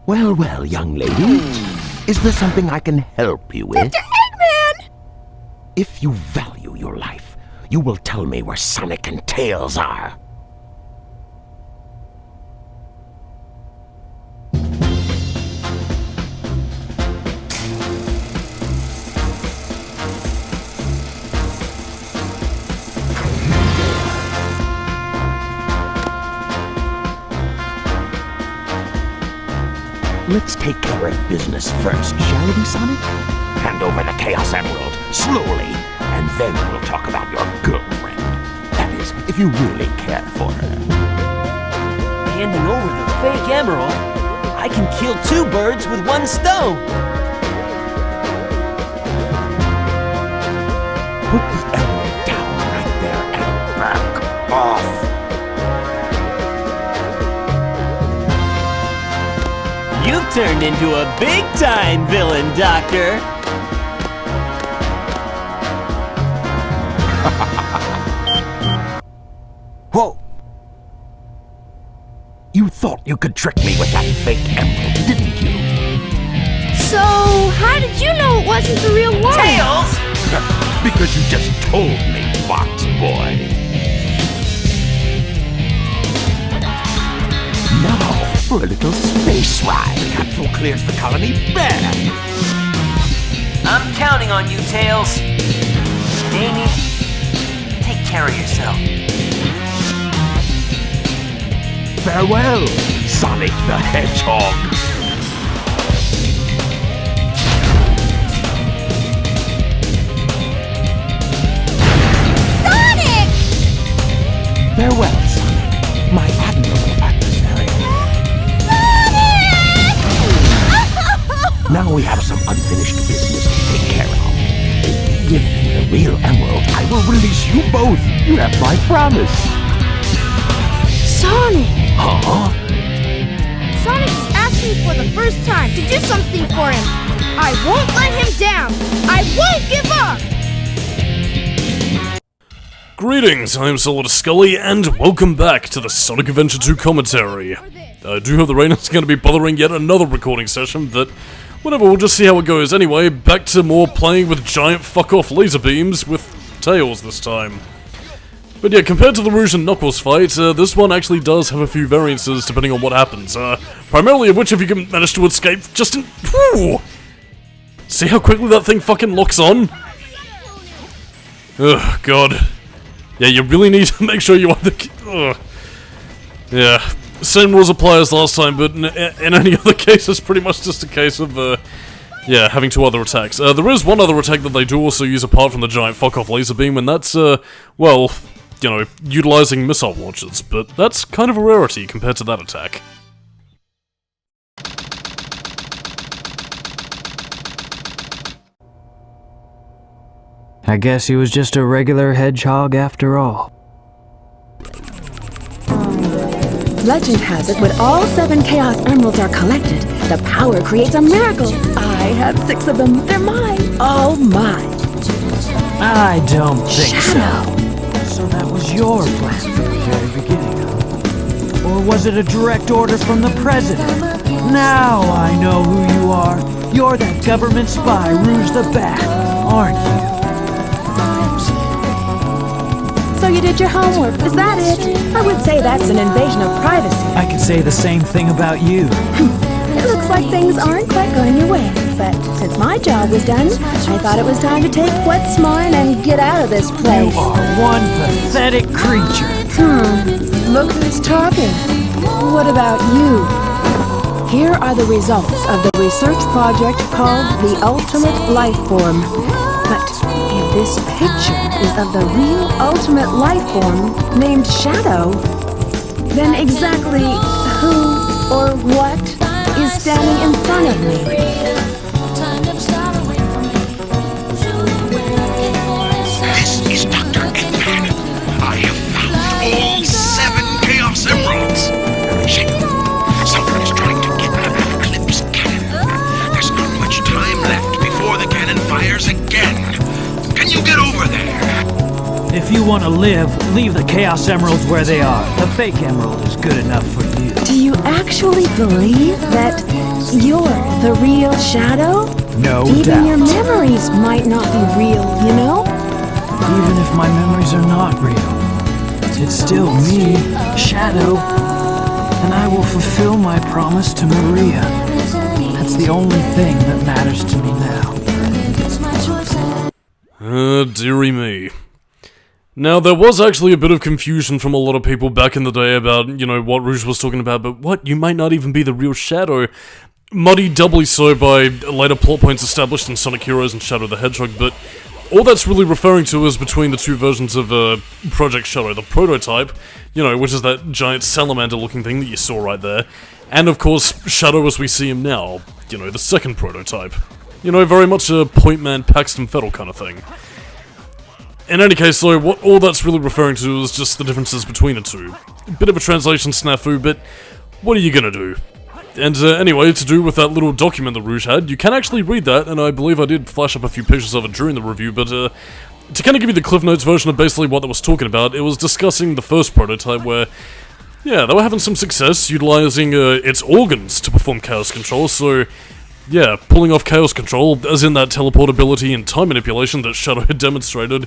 Well, well, young lady. Is there something I can help you with? Dr. Eggman! If you value your life, you will tell me where Sonic and Tails are. Let's take care of business first, shall we, Sonic? Hand over the Chaos Emerald, slowly, and then we'll talk about your girlfriend. That is, if you really care for her. Handing over the fake emerald? I can kill 2 birds with 1 stone! Put the emerald down right there and back off. You've turned into a big-time villain, Doctor! Whoa! You thought you could trick me with that fake emerald, didn't you? So, how did you know it wasn't the real one? Tails! Because you just told me, Fox Boy. Now, for a little space ride. Capsule clears the colony bare. I'm counting on you, Tails. Amy, take care of yourself. Farewell, Sonic the Hedgehog. Sonic! Farewell, Sonic, my admirable adversary. Sonic! Now we have some unfinished business to take care of. Give me the real emerald, I will release you both. You have my promise. Sonic! Huh? Sonic is asking for the first time to do something for him. I won't let him down. I won't give up. Greetings, I'm Solidus-Skully, and welcome back to the Sonic Adventure 2 commentary. I do hope the rain is going to be bothering yet another recording session, but whatever, we'll just see how it goes. Anyway, back to more playing with giant fuck-off laser beams with Tails this time. But yeah, compared to the Rouge and Knuckles fight, this one actually does have a few variances depending on what happens, primarily of which if you can manage to escape just in... Whew! See how quickly that thing fucking locks on? Ugh, god. Yeah, you really need to make sure you are the... Ugh. Yeah, same rules apply as last time, but in any other case, it's pretty much just a case of, yeah, having 2 other attacks. There is one other attack that they do also use apart from the giant fuck-off laser beam, and that's, well... you know, utilizing missile launchers, but that's kind of a rarity compared to that attack. I guess he was just a regular hedgehog after all. Legend has it when all 7 Chaos Emeralds are collected, the power creates a miracle. I have 6 of them. They're mine. All mine. I don't think Shadow. so. So that was your plan from the very beginning, huh? Or was it a direct order from the president? Now I know who you are. You're that government spy, Rouge the Bat, aren't you? So you did your homework, is that it? I would say that's an invasion of privacy. I could say the same thing about you. It looks like things aren't quite going your way, but since my job was done, I thought it was time to take what's mine and get out of this place. You are one pathetic creature. Look who's talking. What about you? Here are the results of the research project called the Ultimate Life Form. But if this picture is of the real Ultimate Life Form named Shadow, then exactly who or what is standing in front of me? This is Dr. Eggman. I have found all 7 Chaos Emeralds. Shit. Someone is trying to get out of Eclipse Cannon. There's not much time left before the cannon fires again. Can you get over there? If you want to live, leave the Chaos Emeralds where they are. The fake emerald is good enough for you. Do you actually believe that you're the real Shadow? No Even doubt. your memories might not be real, you know? Even if my memories are not real, it's still me, Shadow. And I will fulfill my promise to Maria. That's the only thing that matters to me now. Dearie me. Now, there was actually a bit of confusion from a lot of people back in the day about, you know, what Rouge was talking about, but what? You might not even be the real Shadow. Muddied doubly so by later plot points established in Sonic Heroes and Shadow the Hedgehog, but all that's really referring to is between the two versions of Project Shadow. The prototype, you know, which is that giant salamander-looking thing that you saw right there, and of course, Shadow as we see him now, you know, the second prototype. You know, very much a Point Man Paxton Fettle kind of thing. In any case, though, what all that's really referring to is just the differences between the two. A bit of a translation snafu, but what are you gonna do? And anyway, to do with that little document that Rouge had, you can actually read that, and I believe I did flash up a few pictures of it during the review, but to kind of give you the Cliff Notes version of basically what it was talking about, it was discussing the first prototype where, yeah, they were having some success utilizing its organs to perform chaos control, so yeah, pulling off chaos control, as in that teleportability and time manipulation that Shadow had demonstrated,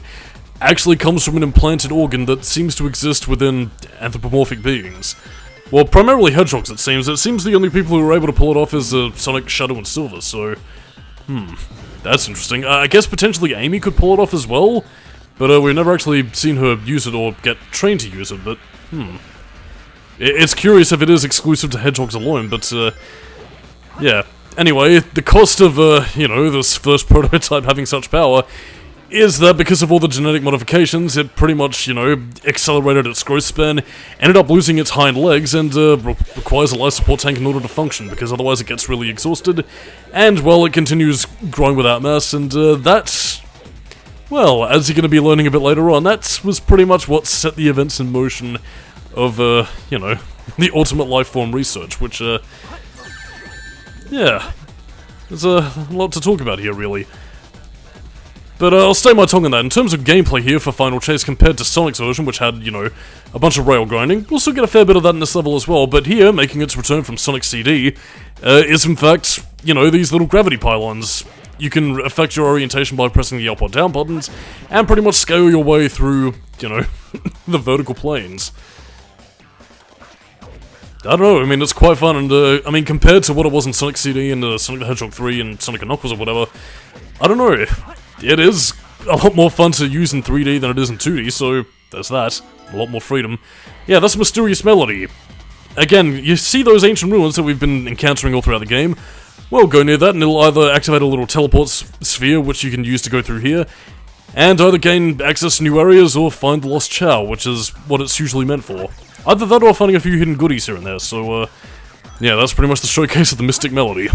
actually comes from an implanted organ that seems to exist within anthropomorphic beings. Well, primarily hedgehogs, it seems. It seems the only people who were able to pull it off is Sonic, Shadow, and Silver, so that's interesting. I guess potentially Amy could pull it off as well, but we've never actually seen her use it or get trained to use it, but It's curious if it is exclusive to hedgehogs alone, but yeah. Anyway, the cost of, you know, this first prototype having such power is that because of all the genetic modifications, it pretty much, you know, accelerated its growth span, ended up losing its hind legs, and requires a life support tank in order to function, because otherwise it gets really exhausted, and, well, it continues growing without mass, and that, well, as you're going to be learning a bit later on, that was pretty much what set the events in motion of, you know, the ultimate life form research, which, yeah, there's a lot to talk about here, really. But I'll stay my tongue on that. In terms of gameplay here for Final Chase compared to Sonic's version, which had, you know, a bunch of rail grinding, we'll still get a fair bit of that in this level as well, but here, making its return from Sonic CD, is in fact, you know, these little gravity pylons. You can affect your orientation by pressing the up or down buttons, and pretty much scale your way through, you know, the vertical planes. I don't know, I mean, it's quite fun, and, I mean, compared to what it was in Sonic CD and Sonic the Hedgehog 3 and Sonic & Knuckles or whatever, I don't know, it is a lot more fun to use in 3D than it is in 2D, so there's that. A lot more freedom. Yeah, that's Mysterious Melody. Again, you see those ancient ruins that we've been encountering all throughout the game? Well, go near that and it'll either activate a little teleport sphere, which you can use to go through here, and either gain access to new areas or find the Lost Chow, which is what it's usually meant for. Either that or finding a few hidden goodies here and there, so, yeah, that's pretty much the showcase of the Mystic Melody.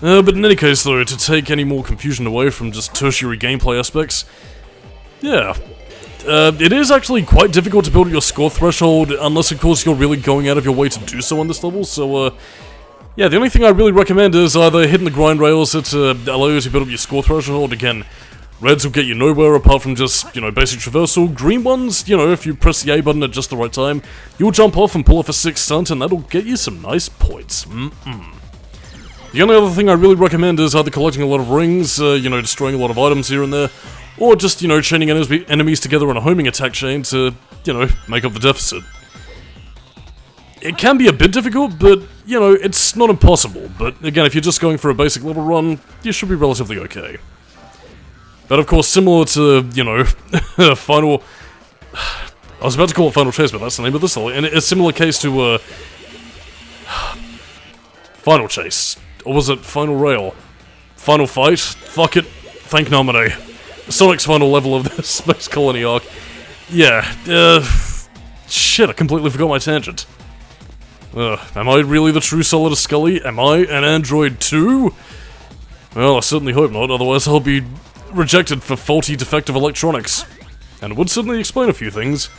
But in any case, though, to take any more confusion away from just tertiary gameplay aspects, yeah, it is actually quite difficult to build your score threshold, unless, of course, you're really going out of your way to do so on this level, so, yeah, the only thing I really recommend is either hitting the grind rails that allow you to build up your score threshold. Again, reds will get you nowhere apart from just, you know, basic traversal. Green ones, you know, if you press the A button at just the right time, you'll jump off and pull off a 6 stunt, and that'll get you some nice points. The only other thing I really recommend is either collecting a lot of rings, you know, destroying a lot of items here and there, or just, you know, chaining enemies together in a homing attack chain to, you know, make up the deficit. It can be a bit difficult, but, you know, it's not impossible. But, again, if you're just going for a basic level run, you should be relatively okay. But, of course, similar to, you know, Final... I was about to call it Final Chase, but that's the name of this level. And a similar case to, Final Chase. Or was it Final Rail? Final Fight? Fuck it. Thank Namine. Sonic's final level of the Space Colony arc. Yeah, shit, I completely forgot my tangent. Am I really the true Solidus-Skully? Am I an android too? Well, I certainly hope not, otherwise I'll be rejected for faulty defective electronics. And it would certainly explain a few things,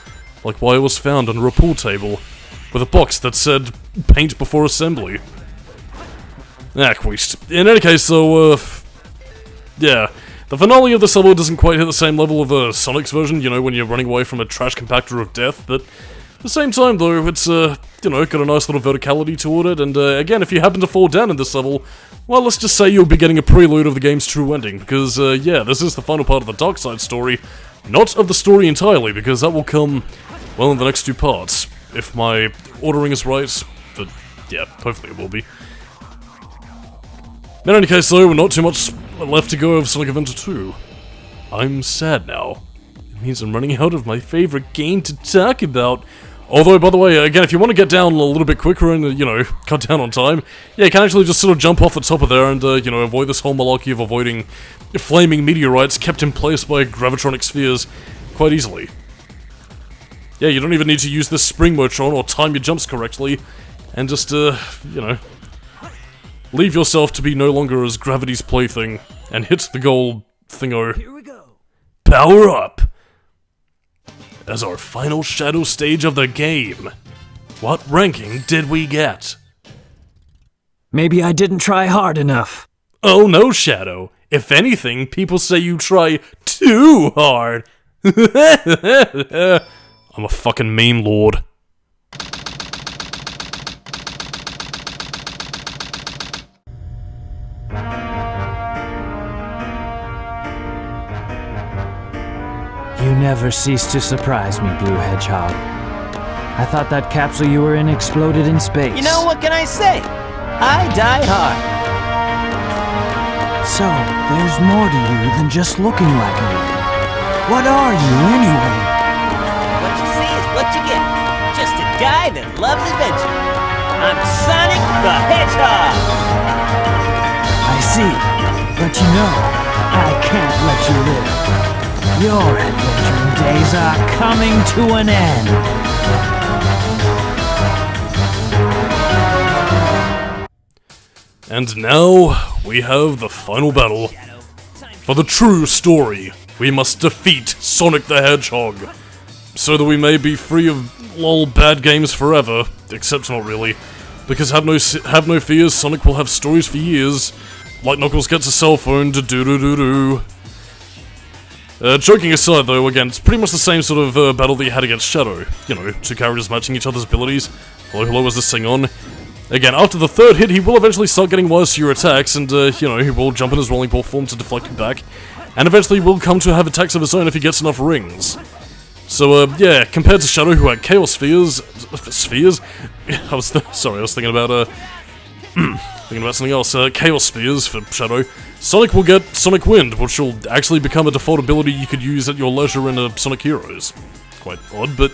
like why it was found under a pool table, with a box that said, paint before assembly. Ah, queest. In any case, though, yeah, The finale of this level doesn't quite hit the same level of Sonic's version, you know, when you're running away from a trash compactor of death, but at the same time, though, it's, you know, got a nice little verticality toward it, and again, if you happen to fall down in this level, well, let's just say you'll be getting a prelude of the game's true ending, because, yeah, this is the final part of the Dark Side story, not of the story entirely, because that will come, well, in the next two parts, if my ordering is right, but, yeah, hopefully it will be. In any case, though, not too much left to go of Sonic Adventure 2. I'm sad now. It means I'm running out of my favorite game to talk about. Although, by the way, again, if you want to get down a little bit quicker and, you know, cut down on time, yeah, you can actually just sort of jump off the top of there and, you know, avoid this whole malarkey of avoiding flaming meteorites kept in place by gravitronic spheres quite easily. Yeah, you don't even need to use this spring motron or time your jumps correctly, and just, you know, leave yourself to be no longer as gravity's plaything, and hit the goal thingo. Here we go. Power up! As our final shadow stage of the game. What ranking did we get? Maybe I didn't try hard enough. Oh no, Shadow. If anything, people say you try too hard. I'm a fucking meme lord. You never cease to surprise me, Blue Hedgehog. I thought that capsule you were in exploded in space. You know, what can I say? I die hard. So, there's more to you than just looking like me. What are you, anyway? What you see is what you get. Just a guy that loves adventure. I'm Sonic the Hedgehog. I see. But you know, I can't let you live. Your adventuring days are coming to an end. And now, we have the final battle. For the true story, we must defeat Sonic the Hedgehog, so that we may be free of lol bad games forever, except not really, because have no fears, Sonic will have stories for years, like Knuckles gets a cell phone, do-do-do-do. Joking aside though, again, it's pretty much the same sort of battle that you had against Shadow. You know, two characters matching each other's abilities. Hello, hello, is this thing on? Again, after the third hit, he will eventually start getting wise to your attacks, and, you know, he will jump in his rolling ball form to deflect you back, and eventually will come to have attacks of his own if he gets enough rings. So, yeah, compared to Shadow, who had Chaos Spheres... Spheres? Sorry, I was thinking about, thinking about something else. Chaos Spheres for Shadow. Sonic will get Sonic Wind, which will actually become a default ability you could use at your leisure in Sonic Heroes. Quite odd, but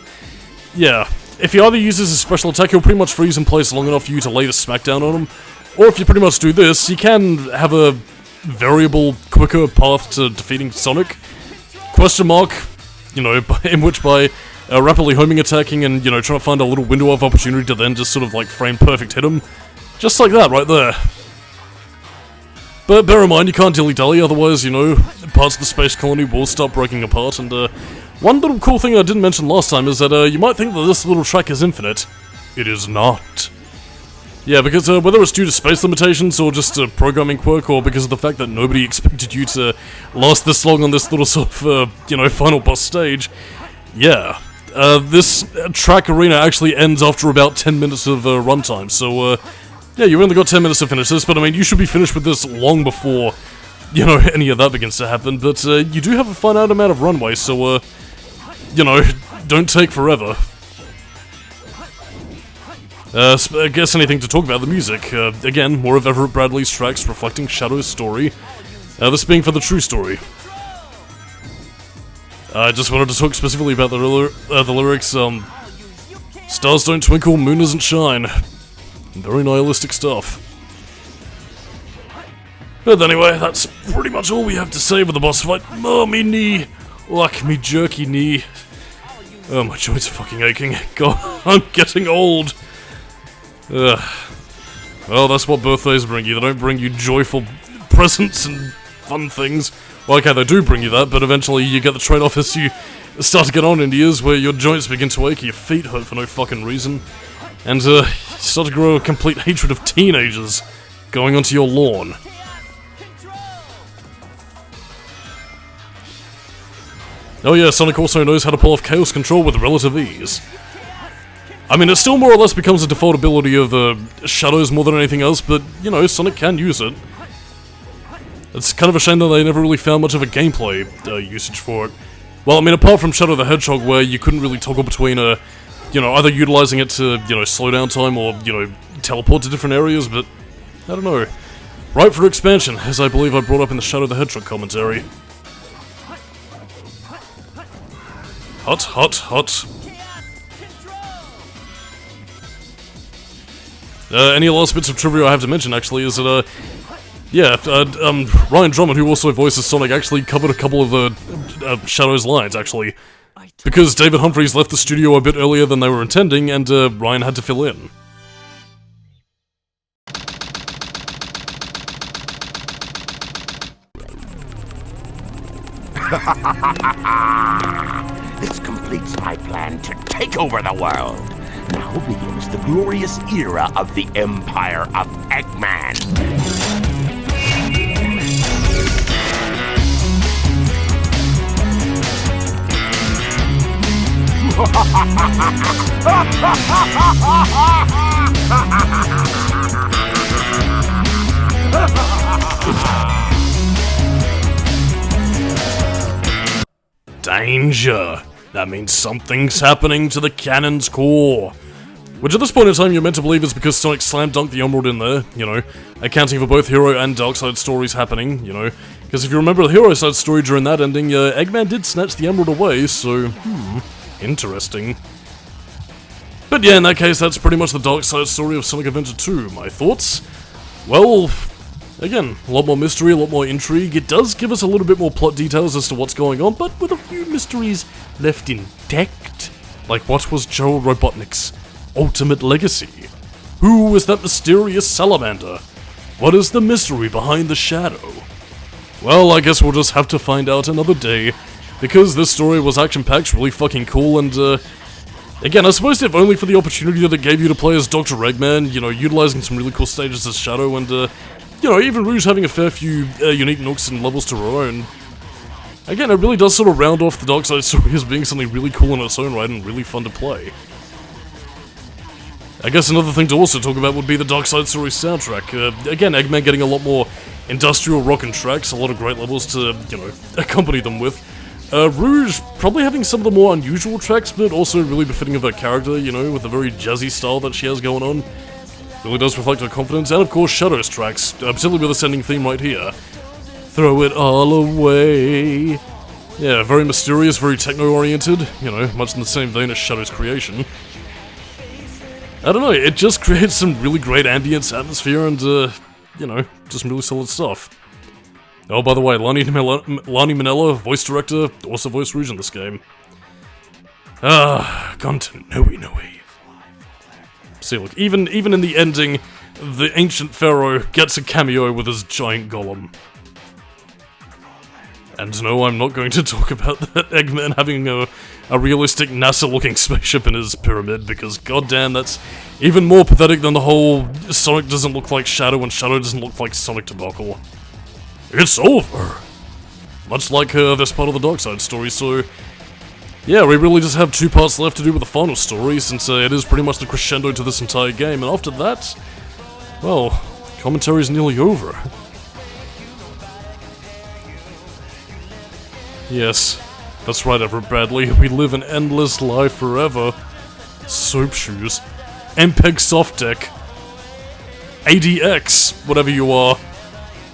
yeah. If he either uses a special attack, he'll pretty much freeze in place long enough for you to lay the smackdown on him. Or if you pretty much do this, you can have a variable, quicker path to defeating Sonic. Question mark, you know, in which by rapidly homing attacking and, you know, trying to find a little window of opportunity to then just sort of like frame perfect hit him. Just like that, right there. But bear in mind, you can't dilly-dally, otherwise, you know, parts of the space colony will start breaking apart, and, one little cool thing I didn't mention last time is that, you might think that this little track is infinite. It is not. Yeah, because, whether it's due to space limitations, or just a programming quirk, or because of the fact that nobody expected you to last this long on this little sort of, you know, final boss stage, yeah. This track arena actually ends after about 10 minutes of, runtime, so, yeah, you've only got 10 minutes to finish this, but I mean, you should be finished with this long before, you know, any of that begins to happen, but, you do have a finite amount of runway, so, you know, don't take forever. I guess anything to talk about the music. Again, more of Everett Bradley's tracks reflecting Shadow's story, this being for the true story. I just wanted to talk specifically about the lyrics, stars don't twinkle, moon doesn't shine. Very nihilistic stuff. But anyway, that's pretty much all we have to say for the boss fight. Oh, me knee! Luck, me jerky knee. Oh, my joints are fucking aching. God, I'm getting old. Well, that's what birthdays bring you. They don't bring you joyful presents and fun things. Well, okay, they do bring you that, but eventually you get the trade-off as you start to get on in years where your joints begin to ache, your feet hurt for no fucking reason, and, you start to grow a complete hatred of teenagers going onto your lawn. Oh yeah, Sonic also knows how to pull off Chaos Control with relative ease. I mean, it still more or less becomes a default ability of Shadows more than anything else, but, you know, Sonic can use it. It's kind of a shame that they never really found much of a gameplay usage for it. Well, I mean, apart from Shadow the Hedgehog, where you couldn't really toggle between, you know, either utilizing it to, you know, slow down time or, you know, teleport to different areas, but I don't know. Right for expansion, as I believe I brought up in the Shadow the Hedgehog commentary. Hot, hot, hot. Any last bits of trivia I have to mention, actually, is that, Ryan Drummond, who also voices Sonic, actually covered a couple of the Shadow's lines, actually. Because David Humphries left the studio a bit earlier than they were intending, and Ryan had to fill in. This completes my plan to take over the world. Now begins the glorious era of the Empire of Eggman. Danger! That means something's happening to the cannon's core. Which at this point in time you're meant to believe is because Sonic slam dunked the Emerald in there, you know, accounting for both Hero and Dark Side stories happening, you know. Because if you remember the Hero Side story during that ending, Eggman did snatch the Emerald away, so, interesting. But yeah, in that case, that's pretty much the Dark Side story of Sonic Adventure 2. My thoughts? Well, again, a lot more mystery, a lot more intrigue. It does give us a little bit more plot details as to what's going on, but with a few mysteries left intact. Like, what was Joe Robotnik's ultimate legacy? Who was that mysterious salamander? What is the mystery behind the shadow? Well, I guess we'll just have to find out another day, because this story was action-packed, really fucking cool, and, again, I suppose if only for the opportunity that it gave you to play as Dr. Eggman, you know, utilizing some really cool stages as Shadow, and, you know, even Rouge having a fair few unique nooks and levels to her own. Again, it really does sort of round off the Dark Side story as being something really cool in its own right and really fun to play. I guess another thing to also talk about would be the Dark Side story soundtrack. Again, Eggman getting a lot more industrial rockin' tracks, a lot of great levels to, you know, accompany them with. Rouge probably having some of the more unusual tracks, but also really befitting of her character, you know, with the very jazzy style that she has going on. Really does reflect her confidence, and of course Shadow's tracks, particularly with this ending theme right here. Throw it all away. Yeah, very mysterious, very techno-oriented, you know, much in the same vein as Shadow's creation. I don't know, it just creates some really great ambience, atmosphere, and, you know, just some really solid stuff. Oh, by the way, Lani Minella, voice director, also voiced Rouge in this game. Ah, gone to Noi. See, look, even in the ending, the ancient pharaoh gets a cameo with his giant golem. And no, I'm not going to talk about that Eggman having a realistic NASA-looking spaceship in his pyramid, because goddamn, that's even more pathetic than the whole Sonic doesn't look like Shadow and Shadow doesn't look like Sonic debacle. It's over! Much like this part of the Dark Side story, so yeah, we really just have 2 parts left to do with the final story, since it is pretty much the crescendo to this entire game, and after that, well, commentary's nearly over. Yes, that's right, Everett Bradley, we live an endless life forever. Soap shoes. MPEG soft deck. ADX, whatever you are.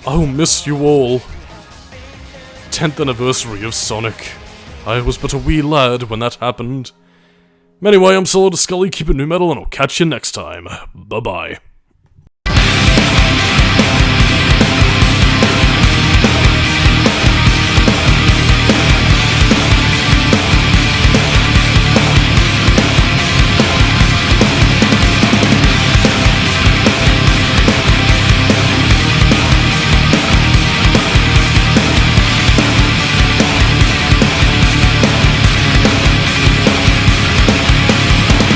I'll miss you all. 10th anniversary of Sonic. I was but a wee lad when that happened. Anyway, I'm Solidus-Skully, keep it new metal, and I'll catch you next time. Bye-bye.